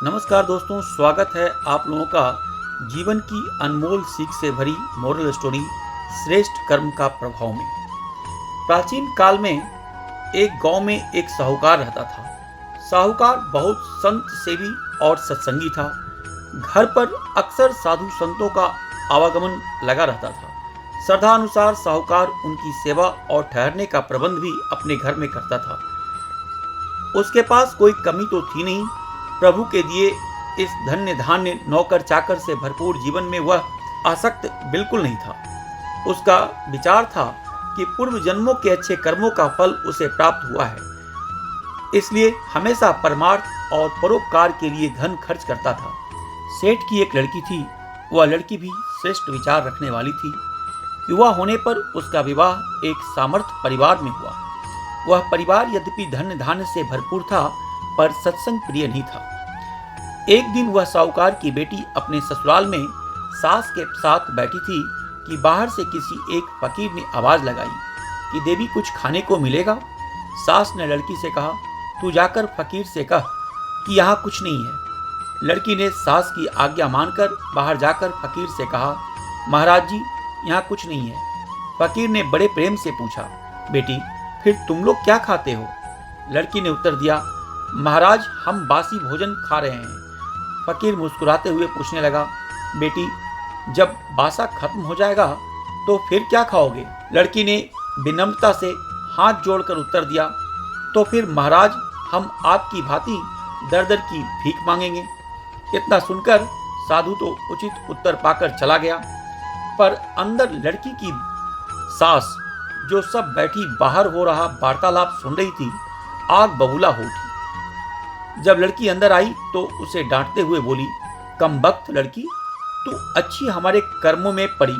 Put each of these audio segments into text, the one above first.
नमस्कार दोस्तों, स्वागत है आप लोगों का जीवन की अनमोल सीख से भरी मोरल स्टोरी श्रेष्ठ कर्म का प्रभाव में। प्राचीन काल में एक गांव में एक साहूकार रहता था। साहूकार बहुत संत सेवी और सत्संगी था। घर पर अक्सर साधु संतों का आवागमन लगा रहता था। श्रद्धा अनुसार साहूकार उनकी सेवा और ठहरने का प्रबंध भी अपने घर में करता था। उसके पास कोई कमी तो थी नहीं। प्रभु के दिए इस धन्य धान्य नौकर चाकर से भरपूर जीवन में वह आसक्त बिल्कुल नहीं था। उसका विचार था कि पूर्व जन्मों के अच्छे कर्मों का फल उसे प्राप्त हुआ है, इसलिए हमेशा परमार्थ और परोपकार के लिए धन खर्च करता था। सेठ की एक लड़की थी। वह लड़की भी श्रेष्ठ विचार रखने वाली थी। युवा होने पर उसका विवाह एक सामर्थ्य परिवार में हुआ। वह परिवार यद्यपि धन धान्य से भरपूर था, पर सत्संग प्रिय नहीं था। एक दिन वह साहूकार की बेटी अपने ससुराल में सास के साथ बैठी थी कि बाहर से किसी एक फकीर ने आवाज लगाई कि देवी कुछ खाने को मिलेगा। सास ने लड़की से कहा, तू जाकर फकीर से कह कि यहाँ कुछ नहीं है। लड़की ने सास की आज्ञा मानकर बाहर जाकर फकीर से कहा, महाराज जी यहाँ कुछ नहीं है। फकीर ने बड़े प्रेम से पूछा, बेटी फिर तुम लोग क्या खाते हो? लड़की ने उत्तर दिया, महाराज हम बासी भोजन खा रहे हैं। फकीर मुस्कुराते हुए पूछने लगा, बेटी जब बासा खत्म हो जाएगा तो फिर क्या खाओगे? लड़की ने विनम्रता से हाथ जोड़कर उत्तर दिया, तो फिर महाराज हम आपकी भांति दर दर की भीख मांगेंगे। इतना सुनकर साधु तो उचित उत्तर पाकर चला गया, पर अंदर लड़की की सास जो सब बैठी बाहर हो रहा वार्तालाप सुन रही थी, आग बबूला हो उठी। जब लड़की अंदर आई तो उसे डांटते हुए बोली, कमबख्त लड़की, तू अच्छी हमारे कर्मों में पड़ी,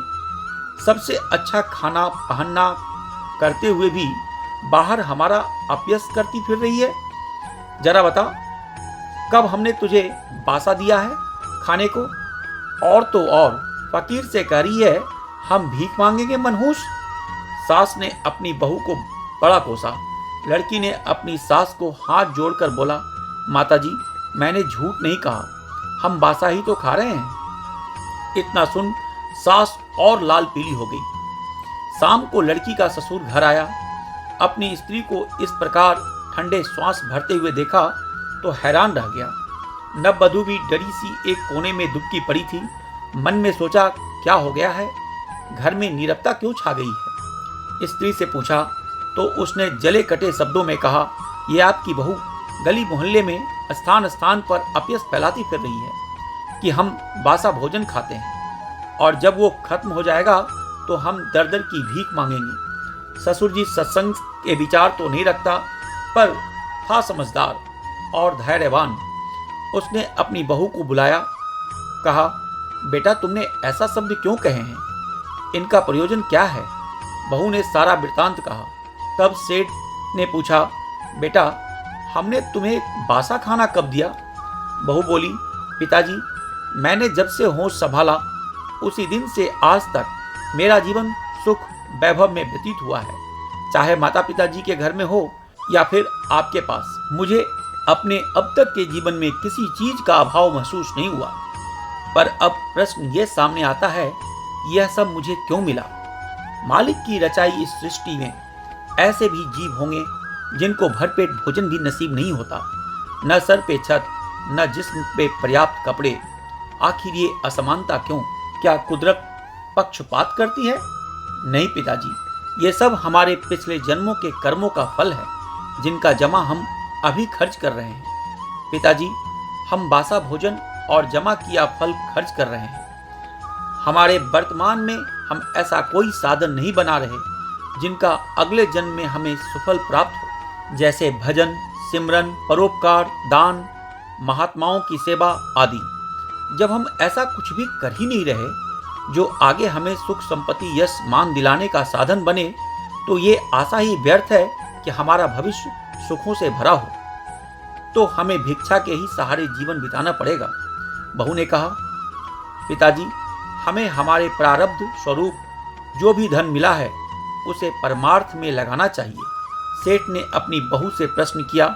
सबसे अच्छा खाना पहनना करते हुए भी बाहर हमारा अपयश करती फिर रही है। जरा बता, कब हमने तुझे बासा दिया है खाने को? और तो और फकीर से कह रही है हम भीख मांगेंगे मनहूस। सास ने अपनी बहू को बड़ा कोसा। लड़की ने अपनी सास को हाथ जोड़कर बोला, माताजी मैंने झूठ नहीं कहा, हम बासा ही तो खा रहे हैं। इतना सुन सास और लाल पीली हो गई। शाम को लड़की का ससुर घर आया। अपनी स्त्री को इस प्रकार ठंडे श्वास भरते हुए देखा तो हैरान रह गया। नववधू भी डरी सी एक कोने में दुबकी पड़ी थी। मन में सोचा, क्या हो गया है? घर में नीरवता क्यों छा गई है? स्त्री से पूछा तो उसने जले कटे शब्दों में कहा, ये आपकी बहू गली मोहल्ले में स्थान स्थान पर अपयश फैलाती फिर रही है कि हम बासा भोजन खाते हैं, और जब वो खत्म हो जाएगा तो हम दर दर की भीख मांगेंगे। ससुर जी सत्संग के विचार तो नहीं रखता, पर था समझदार और धैर्यवान। उसने अपनी बहू को बुलाया, कहा, बेटा तुमने ऐसा शब्द क्यों कहे हैं? इनका प्रयोजन क्या है? बहू ने सारा वृतांत कहा। तब सेठ ने पूछा, बेटा हमने तुम्हें बासा खाना कब दिया? बहू बोली, पिताजी मैंने जब से होश संभाला उसी दिन से आज तक मेरा जीवन सुख वैभव में व्यतीत हुआ है। चाहे माता पिताजी के घर में हो या फिर आपके पास, मुझे अपने अब तक के जीवन में किसी चीज का अभाव महसूस नहीं हुआ। पर अब प्रश्न ये सामने आता है, यह सब मुझे क्यों मिला? मालिक की रचाई इस सृष्टि में ऐसे भी जीव होंगे जिनको भरपेट भोजन भी नसीब नहीं होता, न सर पे छत, न जिस्म पे पर्याप्त कपड़े। आखिर ये असमानता क्यों? क्या कुदरत पक्षपात करती है? नहीं पिताजी, ये सब हमारे पिछले जन्मों के कर्मों का फल है, जिनका जमा हम अभी खर्च कर रहे हैं। पिताजी हम बासा भोजन और जमा किया फल खर्च कर रहे हैं। हमारे वर्तमान में हम ऐसा कोई साधन नहीं बना रहे जिनका अगले जन्म में हमें सुफल प्राप्त हो, जैसे भजन, सिमरन, परोपकार, दान, महात्माओं की सेवा आदि। जब हम ऐसा कुछ भी कर ही नहीं रहे जो आगे हमें सुख संपत्ति यश मान दिलाने का साधन बने, तो ये आशा ही व्यर्थ है कि हमारा भविष्य सुखों से भरा हो। तो हमें भिक्षा के ही सहारे जीवन बिताना पड़ेगा। बहू ने कहा, पिताजी हमें हमारे प्रारब्ध स्वरूप जो भी धन मिला है उसे परमार्थ में लगाना चाहिए। सेठ ने अपनी बहू से प्रश्न किया,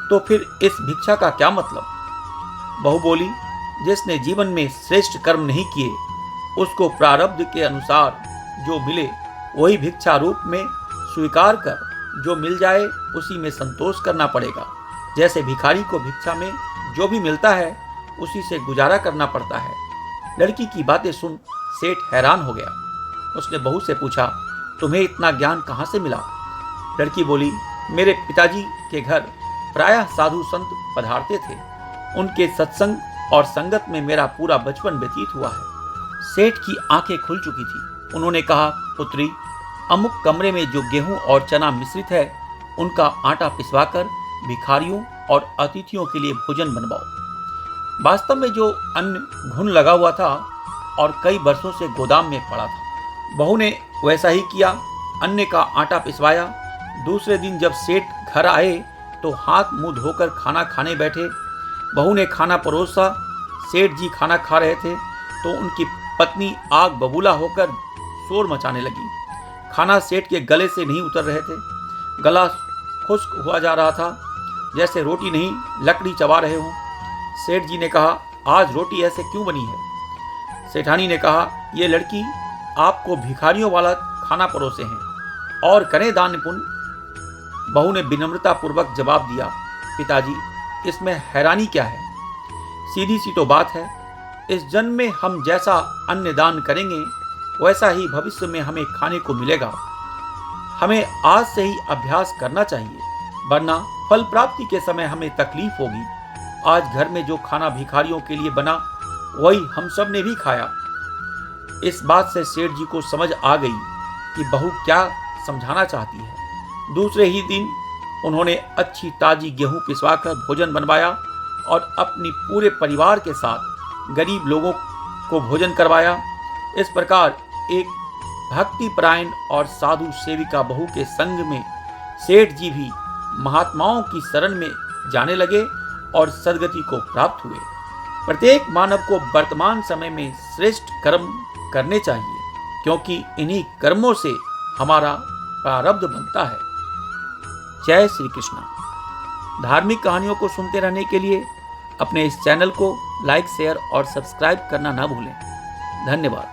तो फिर इस भिक्षा का क्या मतलब? बहू बोली, जिसने जीवन में श्रेष्ठ कर्म नहीं किए उसको प्रारब्ध के अनुसार जो मिले वही भिक्षा रूप में स्वीकार कर जो मिल जाए उसी में संतोष करना पड़ेगा। जैसे भिखारी को भिक्षा में जो भी मिलता है उसी से गुजारा करना पड़ता है। लड़की की बातें सुन सेठ हैरान हो गया। उसने बहू से पूछा, तुम्हें इतना ज्ञान कहाँ से मिला? लड़की बोली, मेरे पिताजी के घर प्रायः साधु संत पधारते थे। उनके सत्संग और संगत में मेरा पूरा बचपन व्यतीत हुआ है। सेठ की आंखें खुल चुकी थी। उन्होंने कहा, पुत्री, अमुक कमरे में जो गेहूं और चना मिश्रित है उनका आटा पिसवाकर भिखारियों और अतिथियों के लिए भोजन बनवाओ। वास्तव में जो अन्न घुन लगा हुआ था और कई वर्षों से गोदाम में पड़ा था। बहू ने वैसा ही किया। अन्न का आटा पिसवाया। दूसरे दिन जब सेठ घर आए तो हाथ मुंह धोकर खाना खाने बैठे। बहू ने खाना परोसा। सेठ जी खाना खा रहे थे तो उनकी पत्नी आग बबूला होकर शोर मचाने लगी। खाना सेठ के गले से नहीं उतर रहे थे। गला खुश्क हुआ जा रहा था, जैसे रोटी नहीं लकड़ी चबा रहे हों। सेठ जी ने कहा, आज रोटी ऐसे क्यों बनी है? सेठानी ने कहा, ये लड़की आपको भिखारियों वाला खाना परोसे हैं और करें दान पुण्य। बहू ने विनम्रता पूर्वक जवाब दिया, पिताजी, इसमें हैरानी क्या है? सीधी सी तो बात है। इस जन्म में हम जैसा अन्न दान करेंगे वैसा ही भविष्य में हमें खाने को मिलेगा। हमें आज से ही अभ्यास करना चाहिए, वरना फल प्राप्ति के समय हमें तकलीफ होगी। आज घर में जो खाना भिखारियों के लिए बना वही हम सब ने भी खाया। इस बात से सेठ जी को समझ आ गई कि बहू क्या समझाना चाहती है। दूसरे ही दिन उन्होंने अच्छी ताजी गेहूं पिसवाकर भोजन बनवाया और अपनी पूरे परिवार के साथ गरीब लोगों को भोजन करवाया। इस प्रकार एक भक्तिपरायण और साधु सेविका बहू के संग में सेठ जी भी महात्माओं की शरण में जाने लगे और सद्गति को प्राप्त हुए। प्रत्येक मानव को वर्तमान समय में श्रेष्ठ कर्म करने चाहिए, क्योंकि इन्हीं कर्मों से हमारा प्रारब्ध बनता है। जय श्री कृष्ण। धार्मिक कहानियों को सुनते रहने के लिए अपने इस चैनल को लाइक, शेयर और सब्सक्राइब करना ना भूलें। धन्यवाद।